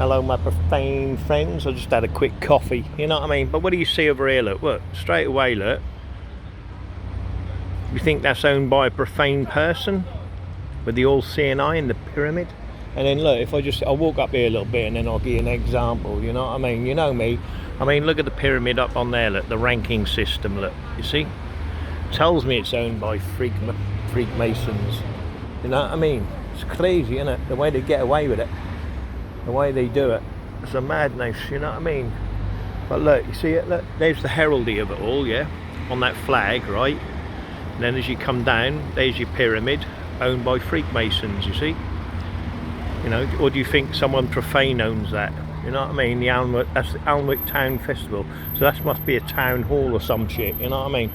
Hello my profane friends, I just had a quick coffee, you know what I mean? But what do you see over here, look, straight away, look. You think that's owned by a profane person? With the all-seeing eye and the pyramid? And then look, if I'll walk up here a little bit and then I'll give you an example, you know what I mean? You know me. I mean, look at the pyramid up on there, look, the ranking system, look, you see? Tells me it's owned by freak masons, you know what I mean? It's crazy, isn't it? The way they get away with it. The way they do it, it's a madness, you know what I mean? But look, you see it, look, there's the heraldry of it all, yeah, on that flag, right? And then as you come down, there's your pyramid, owned by Freemasons, you see? You know, or do you think someone profane owns that? You know what I mean? That's the Alnwick Town Festival, so that must be a town hall or some shit, you know what I mean?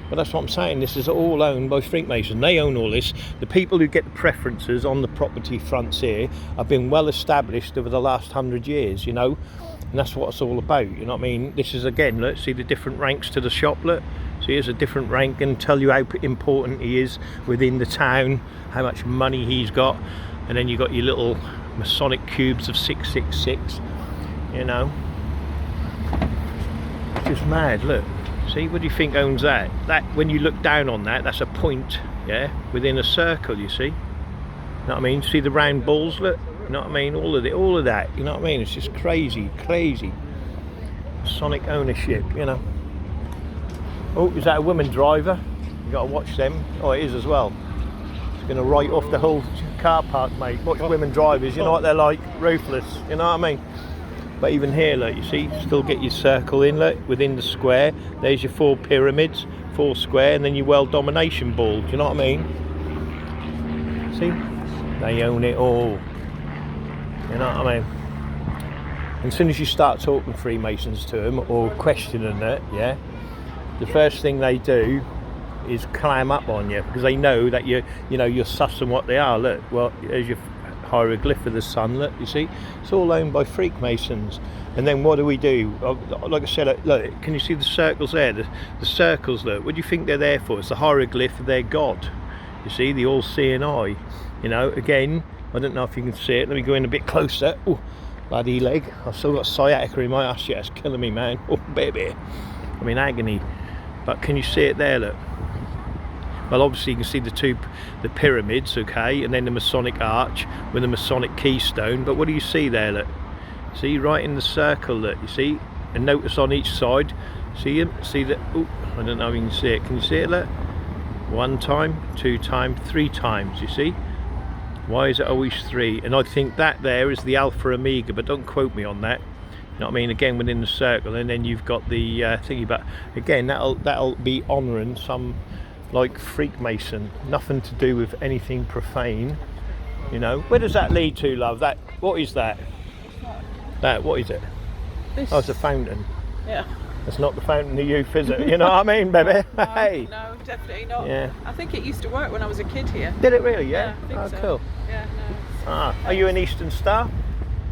But that's what I'm saying, this is all owned by Freemasons. They own all this. The people who get the preferences on the property fronts here have been well established over the last 100 years, you know, and that's what it's all about, you know what I mean? This is, again, let's see the different ranks to the shop, look. So here's a different rank and tell you how important he is within the town, how much money he's got, and then you got your little Masonic cubes of 666, you know. It's just mad, look. See, what do you think owns that? That, when you look down on that, that's a point, yeah, within a circle, you see. You know what I mean? See the round balls, look? You know what I mean? All of that, you know what I mean? It's just crazy. Masonic ownership, you know. Oh, is that a woman driver? You got to watch them. Oh, it is as well. It's going to write off the whole car park, mate. Watch women drivers, you know what they're like? Ruthless, you know what I mean? But even here, look, you see, still get your circle in, look, within the square. There's your 4 pyramids, 4 square, and then your world domination ball. Do you know what I mean? See? They own it all. You know what I mean? And as soon as you start talking Freemasons to them or questioning it, yeah, the first thing they do is climb up on you because they know that you're sussing what they are. Look, well, there's your hieroglyph of the sun, look, you see, it's all owned by Freemasons. And then what do? Like I said, look, can you see the circles there? The circles, look, what do you think they're there for? It's the hieroglyph of their god, you see, the all-seeing eye, you know. Again, I don't know if you can see it, let me go in a bit closer. Oh, bloody leg, I've still got sciatica in my ass, yeah, it's killing me, man. Oh baby, I'm in agony. But can you see it there, look? Well, obviously you can see the pyramids, okay, and then the Masonic arch with the Masonic keystone. But what do you see there, look? See, right in the circle, look, you see? And notice on each side, see him? See that? Oh, I don't know if you can see it. Can you see it, look? 1 time, 2 times, 3 times, you see? Why is it always 3? And I think that there is the Alpha Omega, but don't quote me on that. You know what I mean? Again, within the circle, and then you've got the thingy, but again, that'll be honouring some, like, Freemason, nothing to do with anything profane, you know. Where does that lead to, love? That, what is that? What is it? This. Oh, it's a fountain. Yeah. It's not the fountain of youth, is it? You know what I mean, baby? No, Hey. no, definitely not. Yeah. I think it used to work when I was a kid here. Did it really? Yeah. I think Oh, so. cool. Yeah, no. Ah, are you an Eastern Star?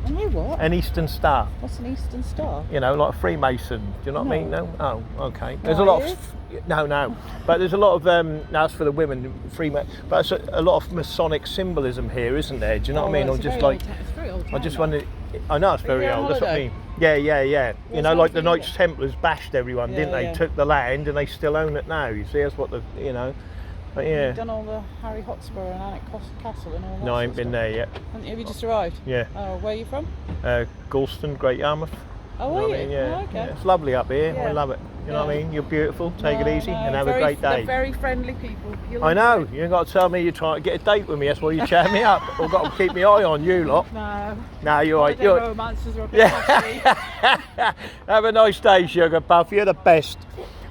I know what? An Eastern Star. What's an Eastern Star? You know, like a Freemason. Do you know what I mean? No. Oh, okay. There's a Are lot you? of. No, but there's a lot of. Now that's for the women, Freemason. But there's a lot of Masonic symbolism here, isn't there? Do you know what I mean? It's I'm just very like. old it's very old I just town, wondered. I know it's very you on old. That's what I holiday? mean. Yeah. You Where's know, like the home for you Knights Templars bashed everyone, Yeah, didn't they? yeah. Took the land and they still own it now. You see, that's what the. You know. But yeah. You've done all the Harry Hotspur and Alnwick Castle and all that. No, I sort ain't of been stuff. there yet. Have you just arrived? Yeah. Oh, where are you from? Galston, Great Yarmouth. Oh, You know are what I you? mean? Yeah. Oh, okay. Yeah, it's lovely up here. Yeah. We love it. You know what I Yeah. mean? You're beautiful. Take it No, easy no, and have very, a great day. They're very friendly people. You'll I know. enjoy it. You ain't got to tell me you're trying to get a date with me. That's why you chat me up. I've got to keep my eye on you lot. No. No, you're right. Holiday You're... romances are a bit costly. Yeah. Have a nice day, Sugar Puff. You're the best.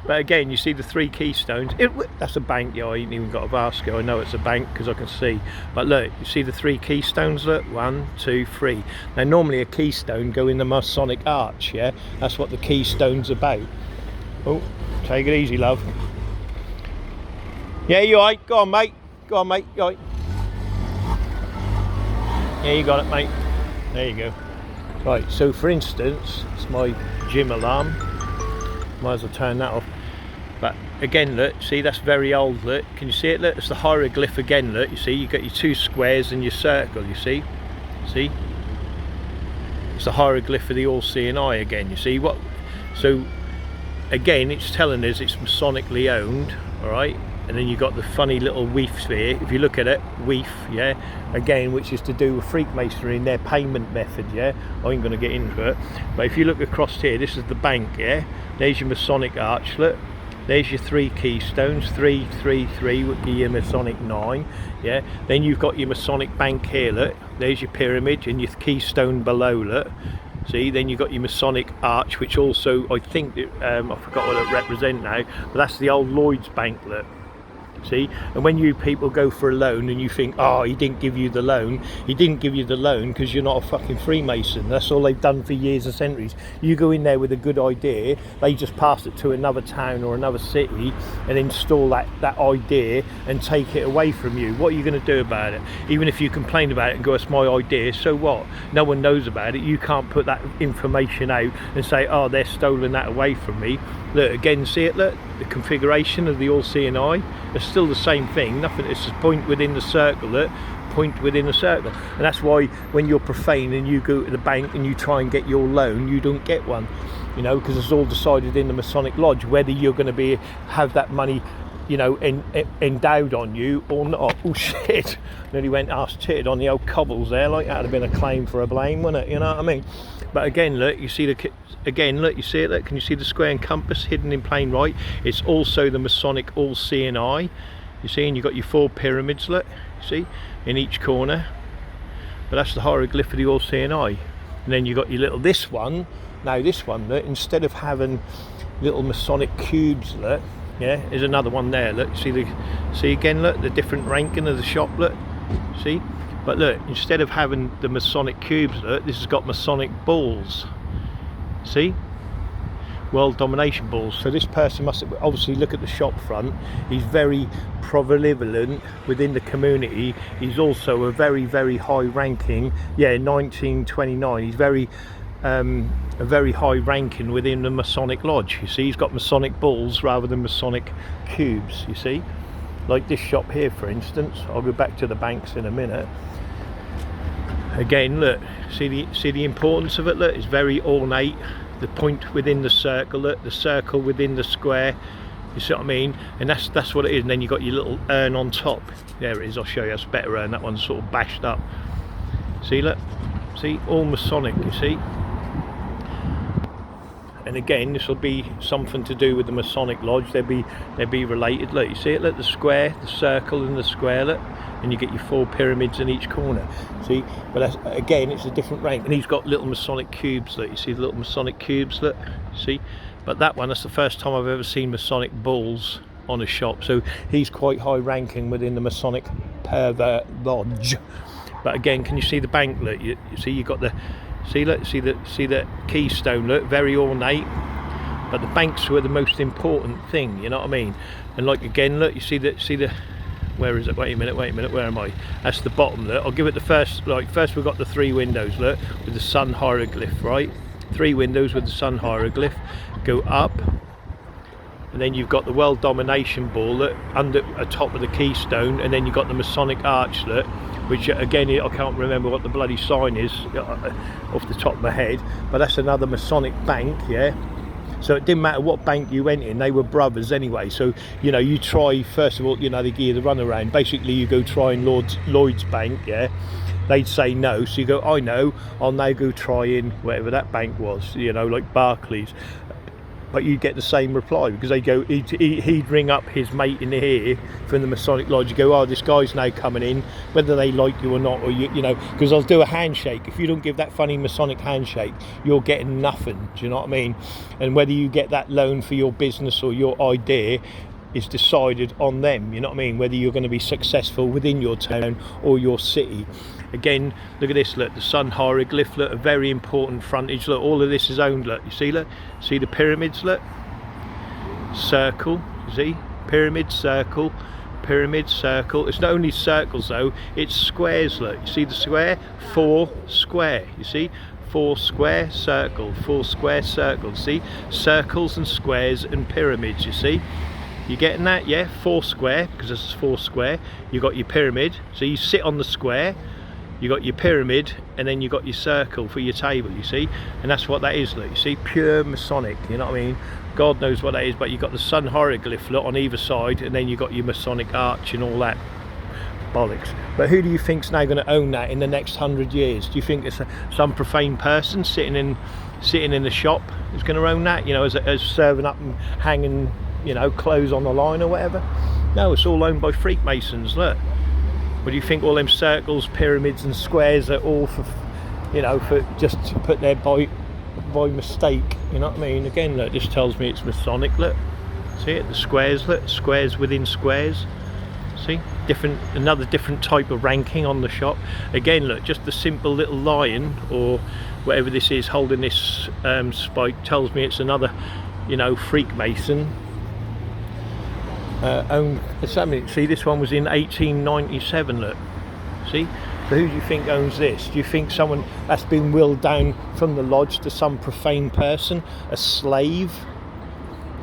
But again, you see the 3 keystones. That's a bank. Yeah, I ain't even got a basket. I know it's a bank because I can see. But look, you see the 3 keystones. Look, 1, 2, 3. Now, normally a keystone go in the Masonic arch. Yeah, that's what the keystone's about. Oh, take it easy, love. Yeah, you alright? Go on, mate. Go on, mate. You alright? Yeah, you got it, mate. There you go. Right, so for instance, it's my gym alarm. Might as well turn that off. But again, look, see, that's very old, look. Can you see it? Look, it's the hieroglyph again, look. You see, you got your 2 squares and your circle, you see? See? It's the hieroglyph of the all-seeing eye again, you see what. So again, it's telling us it's Masonically owned, all right. And then you've got the funny little wreaths here. If you look at it, wreath, yeah, again, which is to do with Freemasonry and their payment method, yeah. I ain't going to get into it, but if you look across here, this is the bank, yeah. There's your Masonic archlet. There's your 3 keystones, 3, 3, 3 would be your Masonic 9, yeah. Then you've got your Masonic bank here, look. There's your pyramid and your keystone below, look. See, then you've got your Masonic arch, which also, I think, I forgot what it represents now, but that's the old Lloyd's bank, look. See, and when you people go for a loan and you think, oh, he didn't give you the loan, he didn't give you the loan because you're not a fucking Freemason. That's all they've done for years and centuries. You go in there with a good idea, they just pass it to another town or another city and install that idea and take it away from you. What are you going to do about it? Even if you complain about it and go, it's my idea, so what? No one knows about it. You can't put that information out and say, oh, they're stolen that away from me. Look, again, see it, look, the configuration of the all-seeing eye, it's still the same thing, nothing, it's a point within the circle, look, point within the circle. And that's why when you're profane and you go to the bank and you try and get your loan, you don't get one, you know, because it's all decided in the Masonic Lodge whether you're going to have that money, you know, endowed on you or not. Oh shit, nearly went arse-titted on the old cobbles there, like that would have been a claim for a blame, wouldn't it, you know what I mean? But again, look, you see look, you see it, look, can you see the square and compass hidden in plain right? It's also the Masonic all-seeing eye, you see, and you've got your 4 pyramids, look, you see, in each corner. But that's the hieroglyph of the all-seeing eye. And then you've got your little, this one, look, instead of having little Masonic cubes, look, yeah, there's another one there, look, see again, look, the different ranking of the shop, look, see? But look, instead of having the Masonic cubes, look, this has got Masonic balls. See? World domination balls. So this person must have, obviously look at the shop front. He's very prevalent within the community. He's also a very, very high ranking. Yeah, 1929. He's very a very high ranking within the Masonic Lodge. You see, he's got Masonic balls rather than Masonic cubes, you see? Like this shop here, for instance. I'll go back to the banks in a minute. Again, look, see the importance of it, look, it's very ornate. The point within the circle, look, the circle within the square, you see what I mean? And that's what it is. And then you've got your little urn on top. There it is, I'll show you, that's a better urn, that one's sort of bashed up. See, look, see, all Masonic, you see? And again, this will be something to do with the Masonic Lodge. They'll be related. Look, you see it, look, the square, the circle and the square, look, and you get your 4 pyramids in each corner. See, but that's, again, it's a different rank. And he's got little Masonic cubes, look, you see the little Masonic cubes, look, see? But that one, that's the first time I've ever seen Masonic balls on a shop. So he's quite high ranking within the Masonic Lodge. But again, can you see the bank, look, you see you've got the, see the keystone, look, very ornate. But the banks were the most important thing, you know what I mean? And like again, look, you see the where is it? Wait a minute, where am I? That's the bottom, look. I'll give it the first, like, first we've got the 3 windows, look, with the sun hieroglyph, right? 3 windows with the sun hieroglyph. Go up, and then you've got the world domination ball, look, under atop of the keystone, and then you've got the Masonic arch, look, which again, I can't remember what the bloody sign is off the top of my head, but that's another Masonic bank, yeah? So it didn't matter what bank you went in, they were brothers anyway. So, you know, you try, first of all, you know, they give you the runaround. Basically, you go try in Lloyd's bank, yeah? They'd say no, so you go, I know, I'll now go try in whatever that bank was, you know, like Barclays. But you get the same reply, because they go, he'd ring up his mate in here from the Masonic Lodge. You go, oh, this guy's now coming in, whether they like you or not, or you know, because I'll do a handshake. If you don't give that funny Masonic handshake, you're getting nothing. Do you know what I mean? And whether you get that loan for your business or your idea is decided on them. You know what I mean? Whether you're going to be successful within your town or your city. Again, look at this, look, the sun hieroglyph, look, a very important frontage, look, all of this is owned, look, you see, look, see the pyramids, look, circle, you see, pyramid, circle, it's not only circles though, it's squares, look, you see the square, 4 square, you see, 4 square, circle, 4 square, circle, see, circles and squares and pyramids, you see. You getting that? Yeah, 4 square, because this is 4 square. You got your pyramid, so you sit on the square. you got your pyramid, and then you got your circle for your table, you see, and that's what that is. Look, you see, pure Masonic, you know what I mean? God knows what that is, but you got the sun hieroglyph, look, on either side, and then you got your Masonic arch and all that bollocks. But who do you think's now going to own that in the next 100 years? Do you think it's some profane person sitting in the shop is going to own that, you know, as serving up and hanging, you know, clothes on the line or whatever? No, it's all owned by Freemasons. Look, what do you think all them circles, pyramids and squares are all for, you know, for just to put there by mistake, you know what I mean? Again, look, this tells me it's Masonic. Look, see it, the squares, look, squares within squares. See, another different type of ranking on the shop. Again, look, just the simple little lion or whatever this is holding this spike tells me it's another, you know, Freemason owned. See, this one was in 1897. Look, see. So who do you think owns this? Do you think someone that's been willed down from the lodge to some profane person, a slave?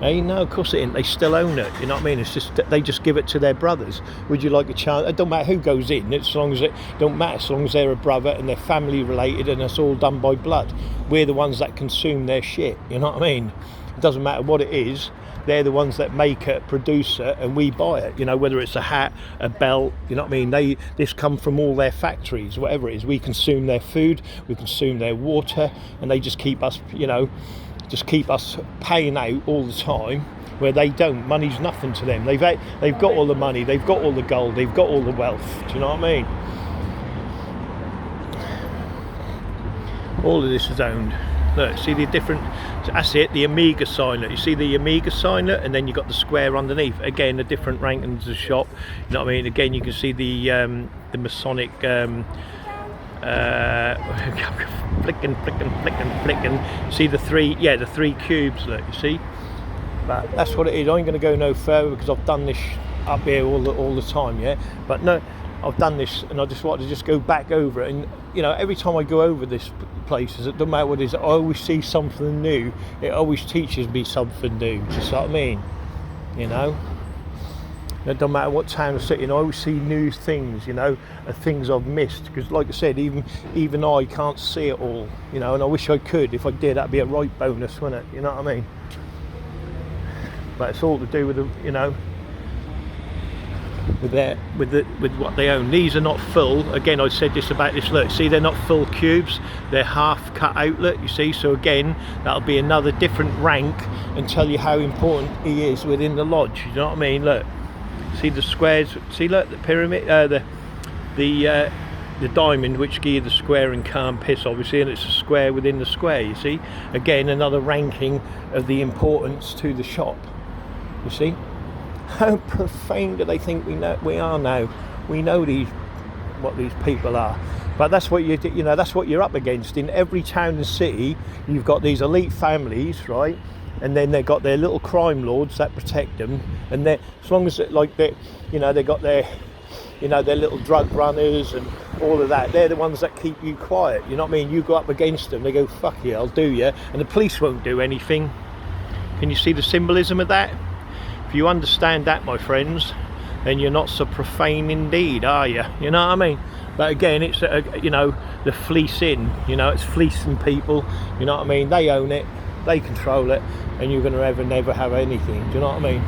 Hey, no, of course it isn't. They still own it. You know what I mean? It's just they just give it to their brothers. Would you like a chance? It don't matter who goes in. As long as it don't matter. As long as they're a brother and they're family related and it's all done by blood. We're the ones that consume their shit. You know what I mean? It doesn't matter what it is. They're the ones that make it, produce it, and we buy it. You know, whether it's a hat, a belt. You know what I mean? This come from all their factories, whatever it is. We consume their food, we consume their water, and they just keep us, you know, paying out all the time, where they don't. Money's nothing to them. They've got all the money, they've got all the gold, they've got all the wealth. Do you know what I mean? All of this is owned. Look, see the different, that's it, the Omega sign. Look, you see the Omega sign, look, and then you got the square underneath. Again, a different rankings of the shop. You know what I mean? Again, you can see the Masonic flicking. See the three cubes, look, you see? But that's what it is. I ain't going to go no further because I've done this up here all the time, yeah? But no, I've done this and I just wanted to just go back over it. And, you know, every time I go over this places, it doesn't matter what it is, I always see something new. It always teaches me something new, do you see what I mean? You know? It doesn't matter what town or city, and I always see new things, you know, and things I've missed. Because, like I said, even I can't see it all, you know. And I wish I could. If I did, that'd be a right bonus, wouldn't it? You know what I mean? But it's all to do with the, you know, with what they own. These are not full. Again, I said this about this. Look, see, they're not full cubes. They're half cut outlet. You see. So again, that'll be another different rank and tell you how important he is within the lodge. You know what I mean? Look. See the squares, see, look, the pyramid, the diamond, which give you the square and calm piss, obviously, and it's a square within the square, you see. Again, another ranking of the importance to the shop, you see. How profane do they think we are now? We know what these people are. But that's what you know, that's what you're up against. In every town and city, you've got these elite families, right? And then they've got their little crime lords that protect them, and they, as long as you know, they got their, you know, their little drug runners and all of that. They're the ones that keep you quiet. You know what I mean? You go up against them, they go, "Fuck you, I'll do you," and the police won't do anything. Can you see the symbolism of that? If you understand that, my friends, then you're not so profane indeed, are you? You know what I mean? But again, it's you know, the fleecing. You know, it's fleecing people. You know what I mean? They own it. They control it, and you're going to never have anything. Do you know what I mean?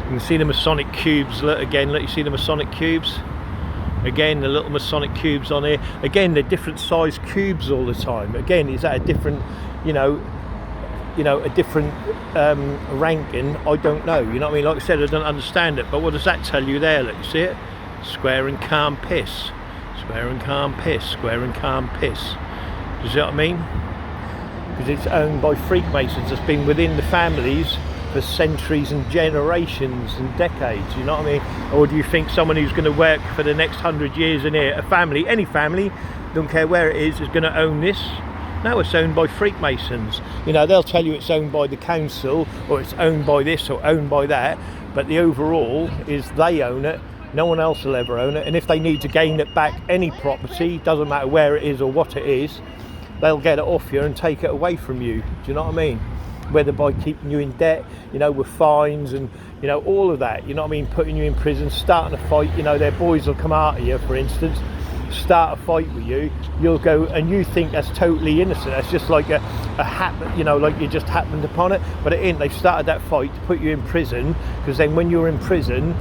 You can see the Masonic cubes. Look again. Look, you see the Masonic cubes. Again, the little Masonic cubes on here. Again, they're different size cubes all the time. Again, is that a different, you know, a different ranking? I don't know. You know what I mean? Like I said, I don't understand it. But what does that tell you there? Look, you see it? Square and calm piss. Square and calm piss. Square and calm piss. Do you see what I mean? Because it's owned by Freemasons that's been within the families for centuries and generations and decades, you know what I mean? Or do you think someone who's going to work for the next 100 years in here, a family, any family, don't care where it is going to own this? No, it's owned by Freemasons. You know, they'll tell you it's owned by the council, or it's owned by this or owned by that, but the overall is they own it. No one else will ever own it, and if they need to gain it back, any property, doesn't matter where it is or what it is, they'll get it off you and take it away from you. Do you know what I mean? Whether by keeping you in debt, you know, with fines and, you know, all of that, you know what I mean, putting you in prison, starting a fight, you know, their boys will come out of you, for instance, start a fight with you, you'll go and you think that's totally innocent. That's just like a happen, you know, like you just happened upon it. But it ain't. They've started that fight to put you in prison, because then when you're in prison,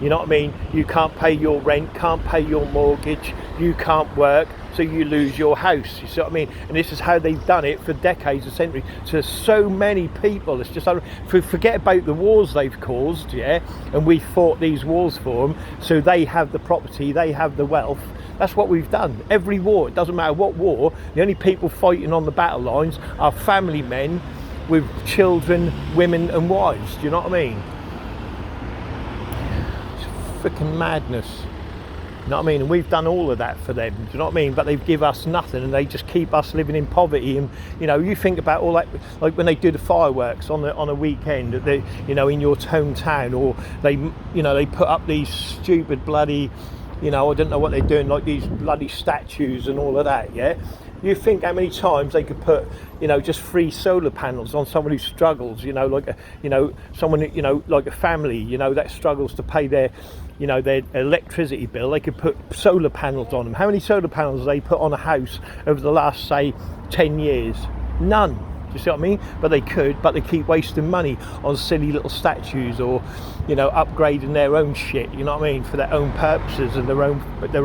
you know what I mean, you can't pay your rent, can't pay your mortgage, you can't work, so you lose your house. You see what I mean? And this is how they've done it for decades, a century, to so many people. It's just, forget about the wars they've caused, yeah, and we fought these wars for them, so they have the property, they have the wealth. That's what we've done. Every war, it doesn't matter what war, the only people fighting on the battle lines are family men with children, women and wives. Do you know what I mean? Freaking madness. You know what I mean? And we've done all of that for them. Do you know what I mean? But they give us nothing, and they just keep us living in poverty. And you know, you think about all that, like when they do the fireworks on a weekend, they, you know, in your hometown, or they, you know, they put up these stupid bloody, you know, I don't know what they're doing, like these bloody statues and all of that. Yeah. You think how many times they could put, you know, just free solar panels on someone who struggles, you know, like a, you know, someone, you know, like a family, you know, that struggles to pay their, you know, their electricity bill. They could put solar panels on them. How many solar panels have they put on a house over the last, say, 10 years? None. Do you see what I mean? But they could, but they keep wasting money on silly little statues, or, you know, upgrading their own shit, you know what I mean, for their own purposes and their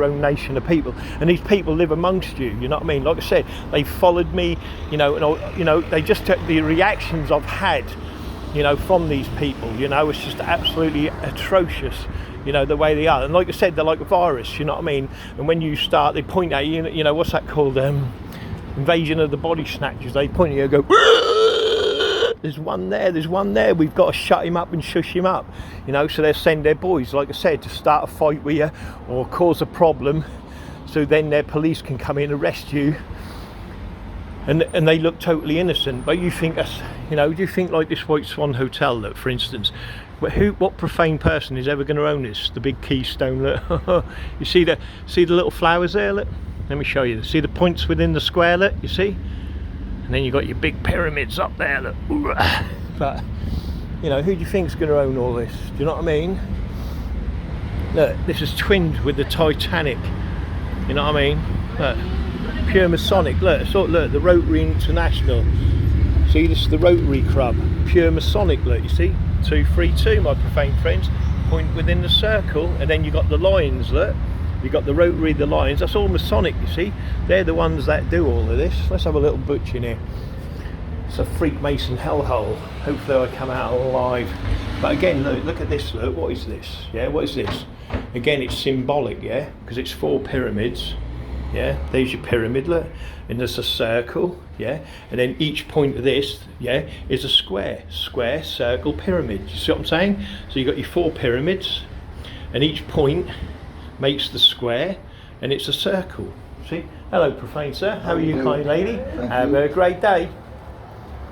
own nation of people. And these people live amongst you, you know what I mean? Like I said, they followed me, you know, and, you know, they just took the reactions I've had, you know, from these people, you know, it's just absolutely atrocious, you know, the way they are. And like I said, they're like a virus, you know what I mean? And when you start, they point at you, you know, what's that called? Invasion of the body snatchers. They point at you and go, there's one there, we've got to shut him up and shush him up, you know. So they'll send their boys, like I said, to start a fight with you or cause a problem, so then their police can come in, arrest you, and they look totally innocent. But you think that's, you know, do you think like this White Swan Hotel, that, for instance, what profane person is ever going to own this? The big Keystone, look. You see the little flowers there, look. Let me show you. See the points within the square, look, you see? And then you've got your big pyramids up there, look. But, you know, who do you think's going to own all this? Do you know what I mean? Look, this is twinned with the Titanic. You know what I mean? Look, pure Masonic. Look, look, the Rotary International. See, this is the Rotary Club. Pure Masonic, look, you see? 232, my profane friends. Point within the circle. And then you've got the lines, look. You've got the Rotary, the Lions, that's all Masonic, you see. They're the ones that do all of this. Let's have a little butch in here. It's a Freemason hellhole. Hopefully I come out alive. But again, look at this, look, what is this? Yeah, what is this? Again, it's symbolic, yeah, because it's 4 pyramids. Yeah, there's your pyramid, look, and there's a circle, yeah, and then each point of this, yeah, is a square, circle, pyramid. You see what I'm saying? So you've got your 4 pyramids, and each point makes the square, and it's a circle. See? Hello, Profane sir. How are you, kind lady? Have a great day.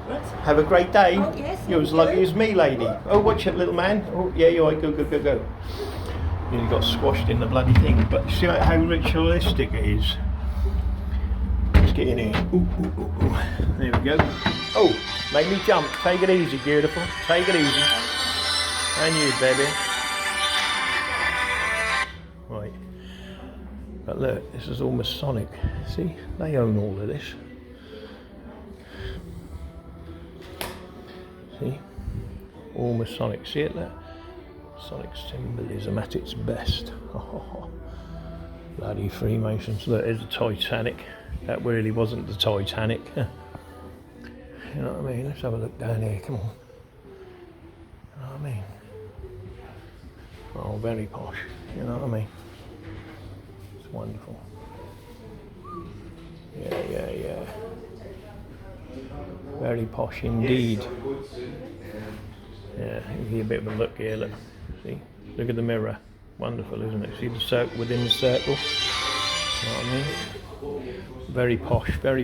What? Have a great day. Oh, yes, You're as lucky as me, lady. Oh, watch it, little man. Oh, yeah, you're right. Go. You got squashed in the bloody thing. But see how ritualistic it is. Let's get in here. Ooh. There we go. Oh, made me jump. Take it easy, beautiful. Take it easy. And you, baby. Right, but look, this is all Masonic. See, they own all of this. See, all Masonic. See it, look. Masonic symbolism at its best. Oh, bloody Freemasons. Look, there's the Titanic. That really wasn't the Titanic. You know what I mean? Let's have a look down here. Come on. You know what I mean? Oh, very posh. You know what I mean? It's wonderful. Yeah. Very posh indeed. Yeah, give you a bit of a look here, look. See? Look at the mirror. Wonderful, isn't it? See the circle within the circle? You know what I mean? Very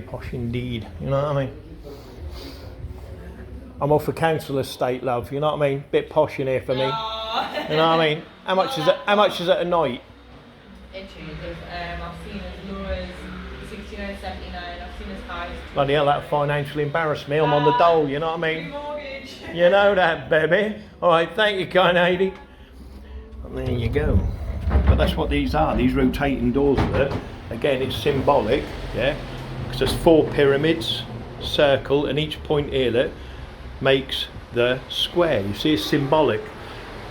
posh indeed. You know what I mean? I'm off a council estate, love. You know what I mean? Bit posh in here for me. You know what I mean? How much is it? How much is it a night? Literally, I've seen as low as 69.79. I've seen as high as Bloody hell, that financially embarrassed me. I'm on the dole. You know what I mean? mortgage. You know that, baby. All right, thank you, kind lady. And there you go. But that's what these are. These rotating doors, look. again, it's symbolic, yeah, because there's 4 pyramids, circle, and each point here that makes the square. You see, it's symbolic.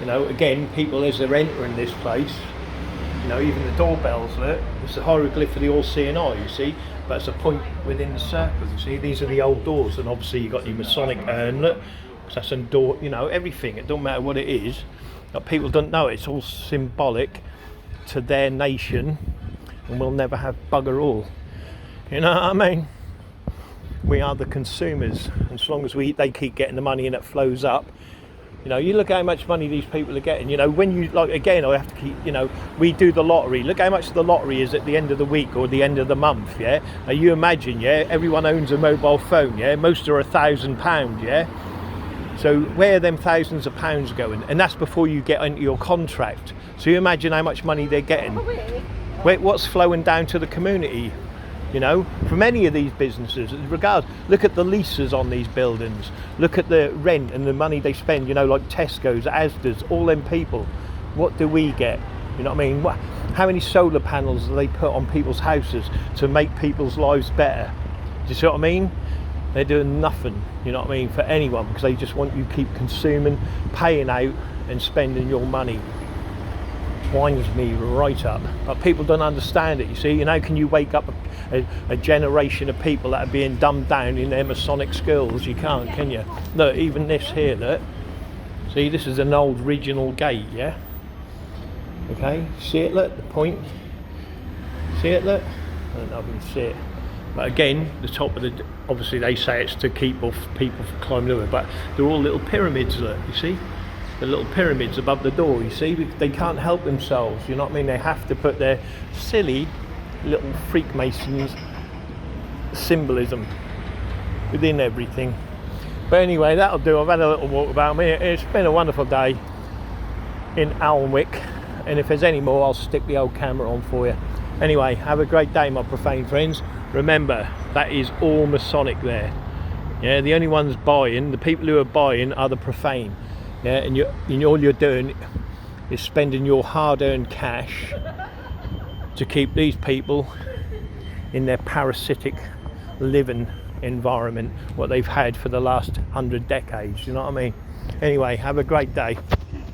You know, again, people as they're entering this place, you know, even the doorbells, look, it's the hieroglyph of the all-seeing eye, you see, but it's a point within the circle, you see. These are the old doors, and obviously you've got your Masonic urn, look, that's a door, you know, everything, it don't matter what it is, but people don't know it's all symbolic to their nation, and we'll never have bugger all. You know what I mean? We are the consumers, and as long as they keep getting the money and it flows up. You know, you look how much money these people are getting. You know, when you, like, again, I have to keep, you know, we do the lottery. Look how much the lottery is at the end of the week or the end of the month, yeah? Now you imagine, yeah, everyone owns a mobile phone, yeah? Most are £1,000, yeah? So where are them thousands of pounds going? And that's before you get into your contract. So you imagine how much money they're getting. What's flowing down to the community? You know, from any of these businesses, look at the leases on these buildings, look at the rent and the money they spend, you know, like Tesco's, Asda's, all them people. What do we get? You know what I mean? How many solar panels do they put on people's houses to make people's lives better? Do you see what I mean? They're doing nothing, you know what I mean, for anyone, because they just want you to keep consuming, paying out and spending your money. Winds me right up, but people don't understand it, you see. And how can you wake up a generation of people that are being dumbed down in their Masonic skills? You can't, can you? Look, even this here, look, see, this is an old regional gate, yeah, okay, see it, look, the point, see it, look, I don't know if you can see it, but again, the top of the, obviously they say it's to keep off people from climbing over, but they're all little pyramids, look, you see. The little pyramids above the door, you see, they can't help themselves, you know what I mean? They have to put their silly little Freakmasons symbolism within everything. But anyway, that'll do. I've had a little walk about me. It's been a wonderful day in Alnwick, and if there's any more, I'll stick the old camera on for you. Anyway, have a great day, my profane friends. Remember, that is all Masonic there. Yeah, the only ones buying, the people who are buying are the profane. Yeah, and all you're doing is spending your hard-earned cash to keep these people in their parasitic living environment, what they've had for the last 100 decades, you know what I mean? Anyway, have a great day.